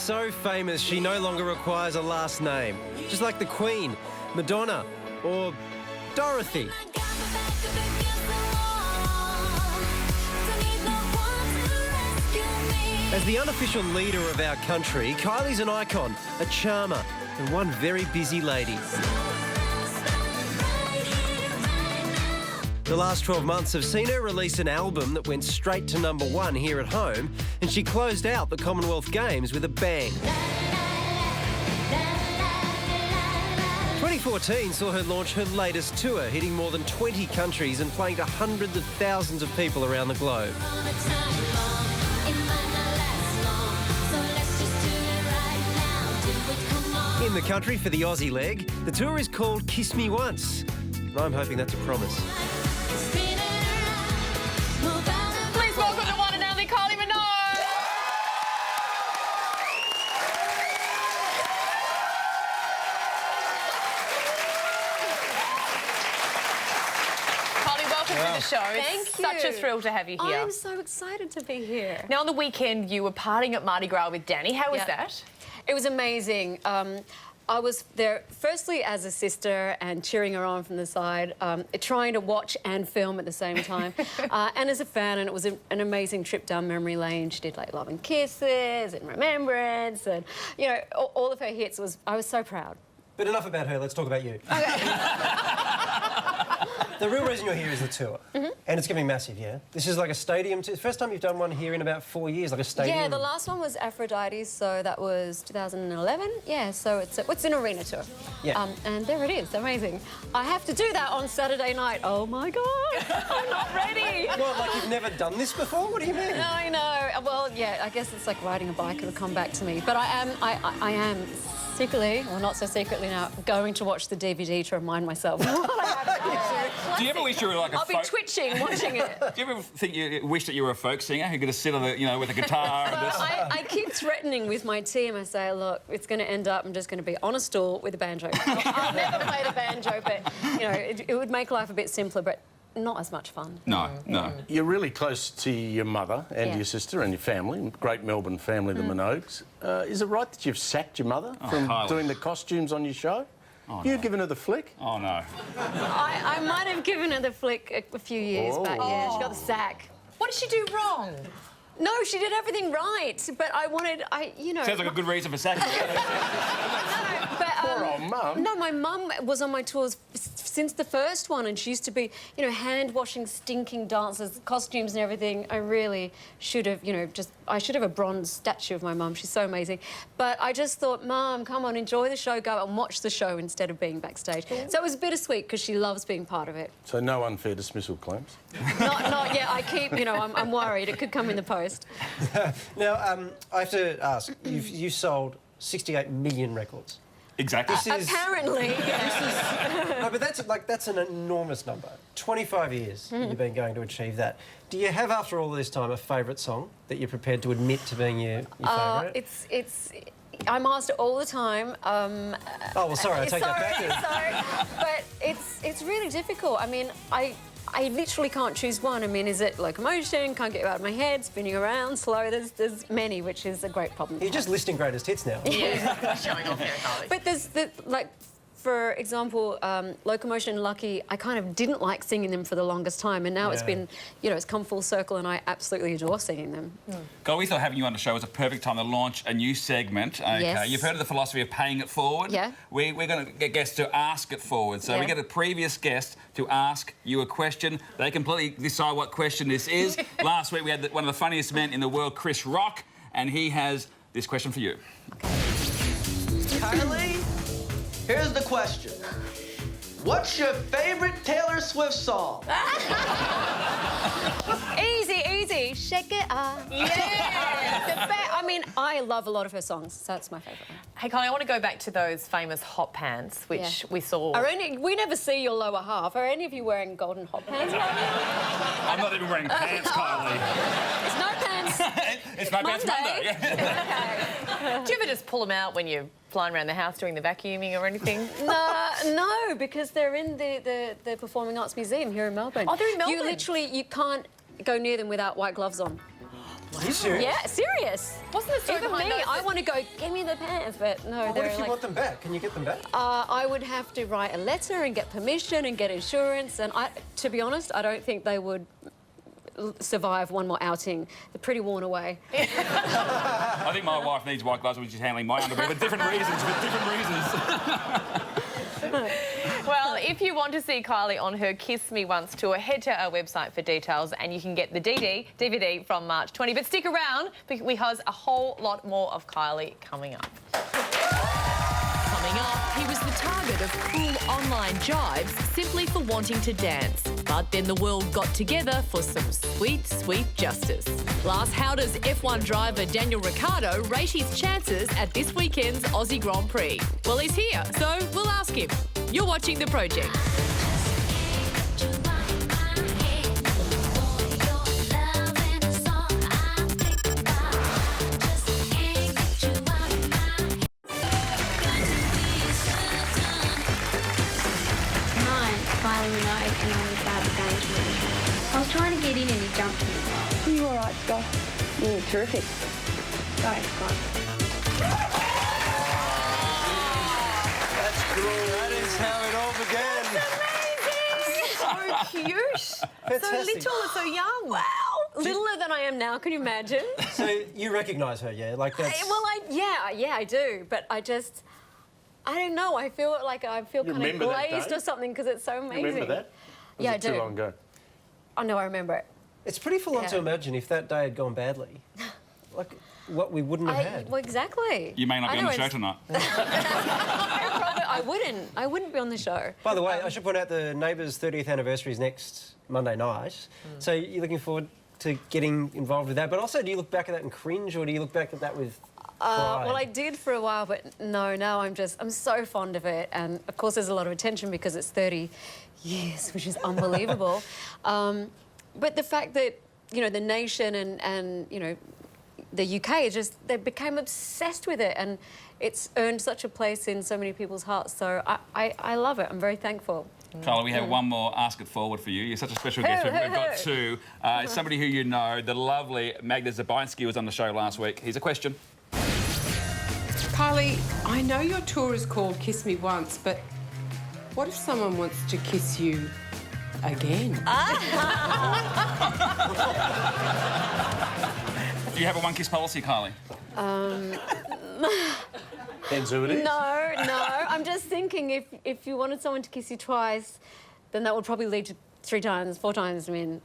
so famous she no longer requires a last name. Just like the Queen, Madonna, or Dorothy. As the unofficial leader of our country, Kylie's an icon, a charmer, and one very busy lady. The last 12 months have seen her release an album that went straight to #1 here at home, and she closed out the Commonwealth Games with a bang. 2014 saw her launch her latest tour, hitting more than 20 countries and playing to hundreds of thousands of people around the globe. In the country for the Aussie leg, the tour is called Kiss Me Once. And I'm hoping that's a promise. Please welcome the one and only Kylie Minogue. Kylie, welcome to the show. Thank It's you. such a thrill to have you here. I'm so excited to be here. Now, on the weekend, you were partying at Mardi Gras with Danny. How was Yeah. that? It was amazing. I was there firstly as a sister and cheering her on from the side, trying to watch and film at the same time, and as a fan, and it was an amazing trip down memory lane. She did like Love and Kisses and Remembrance and, you know, all of her hits. I was so proud. But enough about her, let's talk about you. The real reason you're here is the tour. And it's going to be massive, yeah? This is like a stadium. First time you've done one here in about 4 years, like a stadium. Yeah, the last one was Aphrodite, so that was 2011. Yeah, so it's an arena tour. Yeah. And there it is, amazing. I have to do that on Saturday night. Oh my God, I'm not ready. What, like you've never done this before? What do you mean? I know. Well, yeah, I guess it's like riding a bike. It'll come back to me. But I am secretly, or not so secretly now, going to watch the DVD to remind myself what I have to do. Do you ever wish you were like a I'll be twitching watching it. Do you ever think you wish that you were a folk singer who could just sit on the, you know, with a guitar and just... I keep threatening with my team. I say, look, it's going to end up, I'm just going to be on a stool with a banjo. I'll never play the banjo, but, you know, it would make life a bit simpler, but not as much fun. No, no. You're really close to your mother and Yeah. your sister and your family, great Melbourne family, the Minogues. Is it right that you've sacked your mother from Kylie. doing the costumes on your show? You've given her the flick? Oh, no. I might have given her the flick a few years back, yeah. She got the sack. What did she do wrong? No, she did everything right, but you know... Sounds like a good reason for sacking her. Poor old mum. No, my mum was on my tours since the first one, and she used to be, you know, hand-washing, stinking dancers, costumes and everything. I really should have, you know, I should have a bronze statue of my mum. She's so amazing. But I just thought, Mum, come on, enjoy the show, go out and watch the show instead of being backstage. So it was bittersweet because she loves being part of it. So no unfair dismissal claims? Not yet. I keep, you know, I'm worried. It could come in the post. Now, I have to ask, you sold 68 million records. Exactly. This is... Apparently, yeah. No, but that's an enormous number. 25 years you've been going to achieve that. Do you have, after all this time, a favourite song that you're prepared to admit to being your favourite? I'm asked all the time. Oh, well, sorry, I take that back. Sorry, but it's really difficult. I mean, I literally can't choose one. I mean, is it Locomotion? Can't get it out of my head. Spinning around, slow. There's many, which is a great problem. You're just listing greatest hits now. Yeah, showing off here, Kylie. But there's for example, Locomotion and Lucky, I kind of didn't like singing them for the longest time, and now it's been, you know, it's come full circle, and I absolutely adore singing them. God, we thought having you on the show was a perfect time to launch a new segment. Okay, Yes. You've heard of the philosophy of paying it forward. Yeah. We're going to get guests to ask it forward. So we get a previous guest to ask you a question. They completely decide what question this is. Last week we had one of the funniest men in the world, Chris Rock, and he has this question for you. Kylie, here's the question. What's your favourite Taylor Swift song? Easy, shake it up. Yeah. I mean, I love a lot of her songs, so that's my favourite one. Hey, Kylie, I want to go back to those famous hot pants, which we saw. We never see your lower half. Are any of you wearing golden hot pants right now? I'm not even wearing pants, Kylie. It's no pants. It's my pants Monday. Okay. Do you ever just pull them out when you're flying around the house doing the vacuuming or anything? No, because they're in the Performing Arts Museum here in Melbourne. Oh, they're in Melbourne? You can't go near them without white gloves on. Are you serious? Yeah, serious. Wasn't the story Even behind me, those I that- want to go, give me the pants, but no, What they're if you like... want them back? Can you get them back? I would have to write a letter and get permission and get insurance, and to be honest, I don't think they would survive one more outing. They're pretty worn away. I think my wife needs white gloves when she's handling my underwear, but different reasons, Well, if you want to see Kylie on her Kiss Me Once tour, head to our website for details and you can get the DVD from March 20. But stick around because a whole lot more of Kylie coming up. Coming up, he was the target of cruel online jibes simply for wanting to dance. But then the world got together for some sweet, sweet justice. Plus, how does F1 driver Daniel Ricciardo rate his chances at this weekend's Aussie Grand Prix? Well, he's here, so we'll ask him. You're watching The Project. Kylie Minogue, and I was backstage with I was trying to get in and he jumped me. You all right, Scott? Yeah, terrific. Go, Scott. That's cool. That is how it all began. So cute. So Fantastic. little and so young. Wow! Littler than I am now, can you imagine? So you recognise her, yeah? Like that's... Yeah, I do, but I don't know. I feel kind of remember that glazed day? or something because it's so amazing. Remember that? Was Yeah, it I do. too long ago? Oh no, I remember it. It's pretty full on Yeah. to imagine if that day had gone badly. Like, what we wouldn't have had. Well, exactly. You may not be on the show tonight. I wouldn't be on the show. By the way, I should point out the Neighbours' 30th anniversary is next Monday night. So you're looking forward to getting involved with that. But also, do you look back at that and cringe, or do you look back at that with pride? Well, I did for a while, but no, now I'm so fond of it. And of course, there's a lot of attention because it's 30 years, which is unbelievable. But the fact that, the nation and the UK they became obsessed with it, and it's earned such a place in so many people's hearts. So I love it. I'm very thankful. Kylie, we have one more Ask It Forward for you. You're such a special guest. We've got two. It's somebody who you know, the lovely Magda Zabainski was on the show last week. Here's a question. Kylie, I know your tour is called Kiss Me Once, but what if someone wants to kiss you again? Do you have a one-kiss policy, Kylie? Depends who it is. No. I'm just thinking if you wanted someone to kiss you twice, then that would probably lead to 3 times, 4 times. I mean,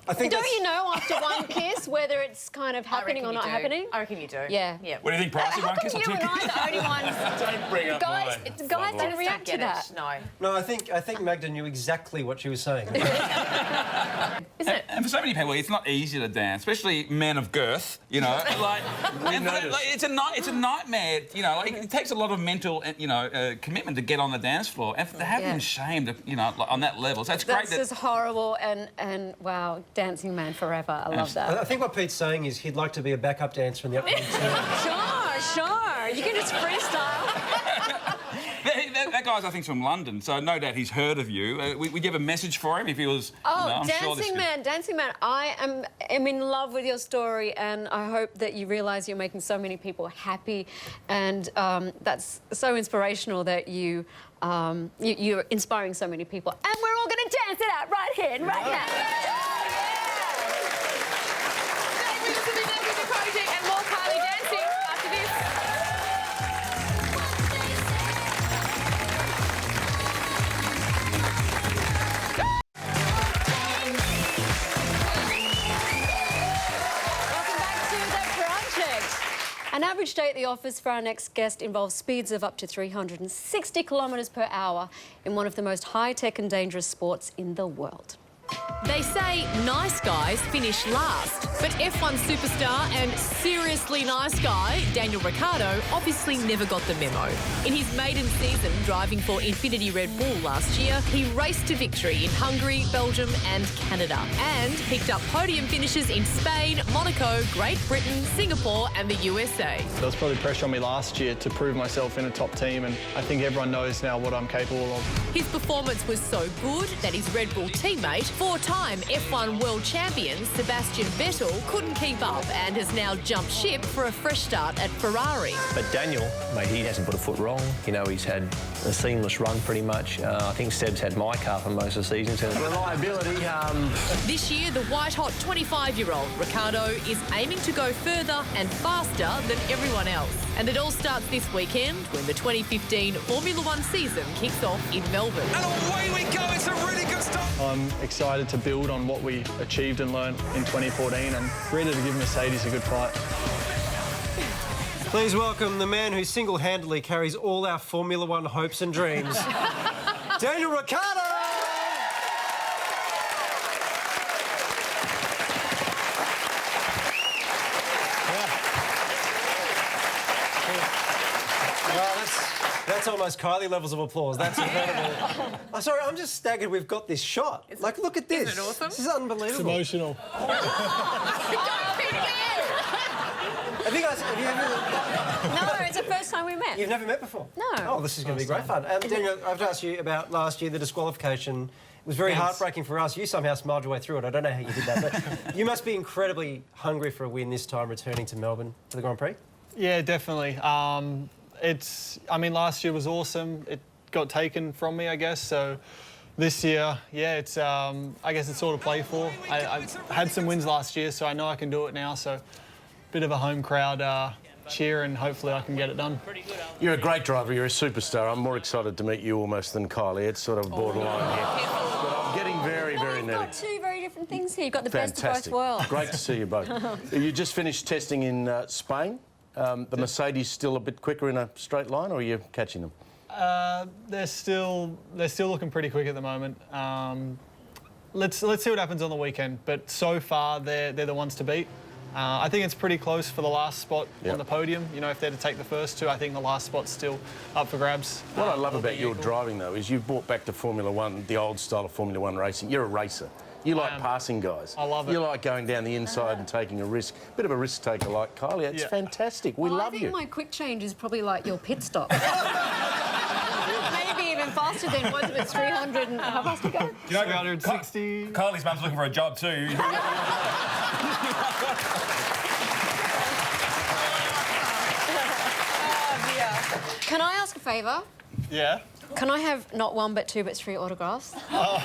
I think don't that's- you know after one kiss whether it's kind of happening or not happening? I reckon you do. Yeah. What do you think, Pricey? How One come kiss or you two and I are the only ones? Don't bring up Guys, mine. guys didn't react to Get that. it. No. No, I think Magda knew exactly what she was saying. And for so many people, it's not easy to dance, especially men of girth. It's a nightmare. It takes a lot of mental, commitment to get on the dance floor, and to have him shamed, on that level. So it's great That's just horrible, and wow, dancing man forever. I love that. I think what Pete's saying is he'd like to be a backup dancer in the upcoming tour. Sure. You can just freestyle. That guy's, I think, from London, so no doubt he's heard of you. Would you have a message for him if he was? Oh, I'm sure this Dancing Man, I am in love with your story, and I hope that you realise you're making so many people happy, and that's so inspirational that you're inspiring so many people, and we're all going to dance it out right here and right now. Stay with us in the Never Project and more Kylie dancing after this. An average day at the office for our next guest involves speeds of up to 360 kilometres per hour in one of the most high-tech and dangerous sports in the world. They say nice guys finish last, but F1 superstar and seriously nice guy Daniel Ricciardo obviously never got the memo. In his maiden season driving for Infinity Red Bull last year, he raced to victory in Hungary, Belgium and Canada, and picked up podium finishes in Spain, Monaco, Great Britain, Singapore and the USA. There was probably pressure on me last year to prove myself in a top team, and I think everyone knows now what I'm capable of. His performance was so good that his Red Bull teammate, 4-time F1 world champion Sebastian Vettel, Vettel couldn't keep up and has now jumped ship for a fresh start at Ferrari. But Daniel, mate, he hasn't put a foot wrong. You know, he's had a seamless run pretty much. I think Seb's had my car for most of the season. So reliability. This year, the white-hot 25-year-old Ricciardo is aiming to go further and faster than everyone else. And it all starts this weekend when the 2015 Formula One season kicks off in Melbourne. And away we go. It's a really good start. I'm excited to build on what we achieved and learned in 2014 and ready to give Mercedes a good fight. Please welcome the man who single-handedly carries all our Formula One hopes and dreams, Daniel Ricciardo! That's almost Kylie levels of applause. That's incredible. Oh, sorry, I'm just staggered we've got this shot. Like, look at this. Isn't it awesome? This is unbelievable. It's emotional. Have you ever... No, it's the first time we met. You've never met before? No. Oh, this is going to be great fun. Daniel, I have to ask you about last year, the disqualification. It was very heartbreaking for us. You somehow smiled your way through it. I don't know how you did that, but you must be incredibly hungry for a win this time, returning to Melbourne for the Grand Prix. Yeah, definitely. I mean, last year was awesome. It got taken from me, I guess. So this year, yeah, it's, I guess it's all to play for. I had some wins last year, so I know I can do it now. So bit of a home crowd cheer, and hopefully I can get it done. You're a great driver. You're a superstar. I'm more excited to meet you almost than Kylie. It's sort of borderline here. But I'm getting very, very You've nervous. got two very different things here. You've got the Fantastic. best of both worlds. Great to see you both. You just finished testing in Spain. The Mercedes still a bit quicker in a straight line, or are you catching them? They're still looking pretty quick at the moment. Let's see what happens on the weekend. But so far, they're the ones to beat. I think it's pretty close for the last spot on the podium. You know, if they're to take the first two, I think the last spot's still up for grabs. What I love about your driving, though, is you've brought back to Formula One, the old style of Formula One racing. You're a racer. You like passing guys. I love it. You like going down the inside and taking a risk. Bit of a risk taker like Kylie. It's fantastic. We love you. I think my quick change is probably like your pit stop. Maybe even faster than once it's 300 and how fast you go? You know, 360. Kylie's mum's looking for a job too. Can I ask a favour? Yeah. Can I have not one but two but three autographs? Oh,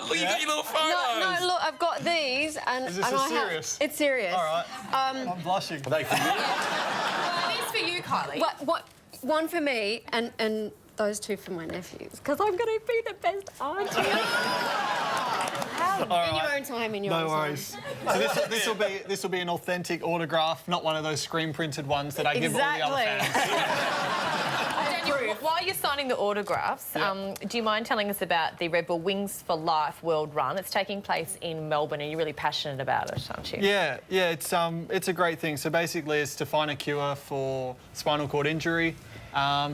look, you got your little photos. No, look, I've got these and Is this and I serious? It's serious. All right. I'm blushing. Are they for you? Well, it is for you, Kylie. What? One for me and those two for my nephews because I'm going to be the best auntie. In your own time, in your own No worries. time. So this will be an authentic autograph, not one of those screen printed ones that I give all the other fans. Daniel, while you're signing the autographs, do you mind telling us about the Red Bull Wings for Life World Run? It's taking place in Melbourne, and you're really passionate about it, aren't you? Yeah, it's a great thing. So basically, it's to find a cure for spinal cord injury.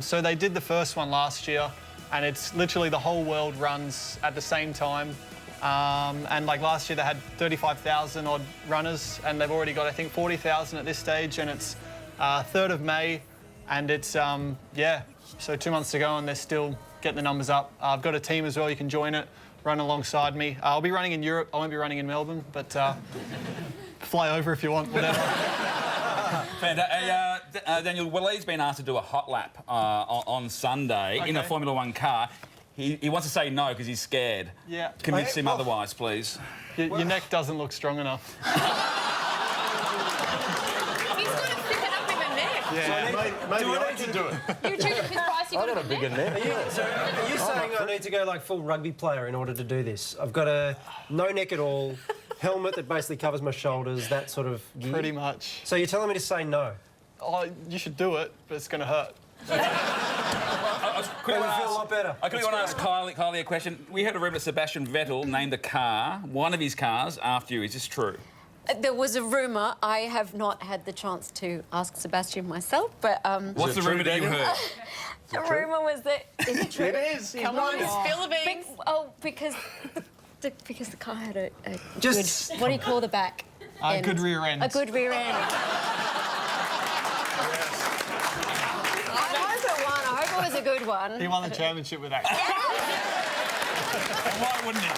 So they did the first one last year, and it's literally the whole world runs at the same time. And like last year, they had 35,000 odd runners, and they've already got, I think, 40,000 at this stage, and it's 3rd of May, and it's, so 2 months to go, and they're still getting the numbers up. I've got a team as well, you can join it, run alongside me. I'll be running in Europe, I won't be running in Melbourne, but fly over if you want, whatever. Daniel, Walid's been asked to do a hot lap on Sunday in a Formula One car. He wants to say no because he's scared. Yeah. Convince him otherwise, please. Your neck doesn't look strong enough. He's got to stick it up in the neck. Yeah, maybe I can do it. You choose his price, I got a bigger neck. Are you saying I need to go like full rugby player in order to do this? I've got a no neck at all, helmet that basically covers my shoulders, that sort of gear. Pretty much. So you're telling me to say no? Oh, you should do it, but it's going to hurt. I feel a lot better. I quickly want to ask Kylie a question. We heard a rumour that Sebastian Vettel named a car, one of his cars, after you. Is this true? There was a rumour. I have not had the chance to ask Sebastian myself, but... What's the rumour that you heard? The rumour was that... Is it true? It is. Come on, spill the beans. Because the car had a Just... good... What do you call the back? A good rear end. A good rear end. I hope it was a good one. He won the championship with that. Why wouldn't he?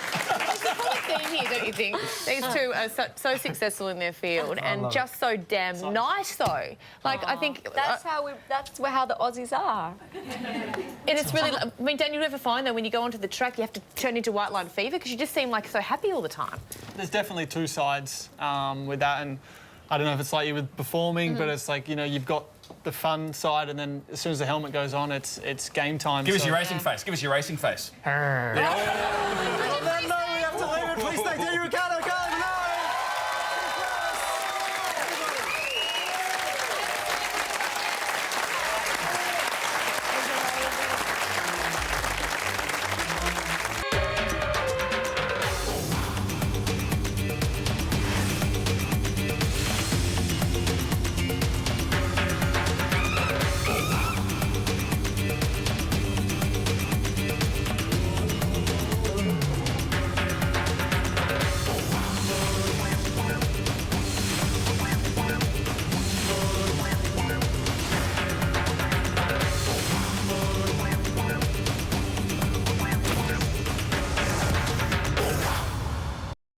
common theme here, don't you think? These two are so successful in their field and just so damn nice, though. Like, I think... That's how the Aussies are. And it's really... I mean, don't you ever find, though, when you go onto the track, you have to turn into white line fever because you just seem, like, so happy all the time? There's definitely two sides with that, and I don't know if it's like you with performing, but it's like, you know, you've got the fun side, and then as soon as the helmet goes on, it's game time. Give us your racing face. Give us your racing face.